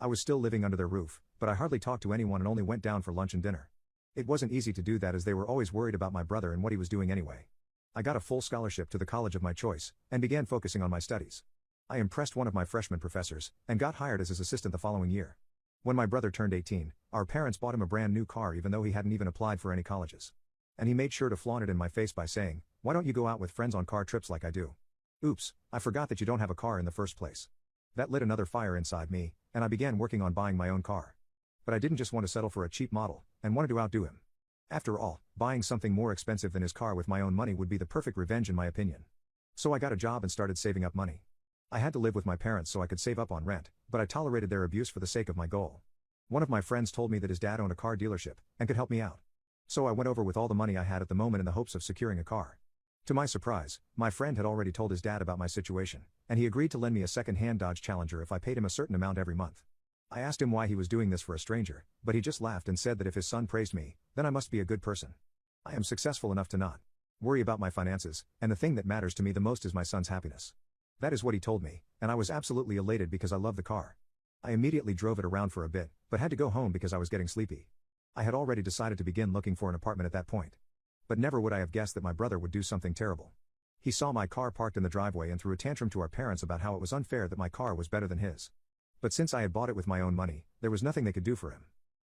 I was still living under their roof, but I hardly talked to anyone and only went down for lunch and dinner. It wasn't easy to do that as they were always worried about my brother and what he was doing anyway. I got a full scholarship to the college of my choice, and began focusing on my studies. I impressed one of my freshman professors, and got hired as his assistant the following year. When my brother turned 18, our parents bought him a brand new car even though he hadn't even applied for any colleges. And he made sure to flaunt it in my face by saying, "Why don't you go out with friends on car trips like I do?" Oops, I forgot that you don't have a car in the first place. That lit another fire inside me, and I began working on buying my own car. But I didn't just want to settle for a cheap model, and wanted to outdo him. After all, buying something more expensive than his car with my own money would be the perfect revenge in my opinion. So I got a job and started saving up money. I had to live with my parents so I could save up on rent, but I tolerated their abuse for the sake of my goal. One of my friends told me that his dad owned a car dealership, and could help me out. So I went over with all the money I had at the moment in the hopes of securing a car. To my surprise, my friend had already told his dad about my situation, and he agreed to lend me a second-hand Dodge Challenger if I paid him a certain amount every month. I asked him why he was doing this for a stranger, but he just laughed and said that if his son praised me, then I must be a good person. I am successful enough to not worry about my finances, and the thing that matters to me the most is my son's happiness. That is what he told me, and I was absolutely elated because I love the car. I immediately drove it around for a bit, but had to go home because I was getting sleepy. I had already decided to begin looking for an apartment at that point. But never would I have guessed that my brother would do something terrible. He saw my car parked in the driveway and threw a tantrum to our parents about how it was unfair that my car was better than his. But since I had bought it with my own money, there was nothing they could do for him.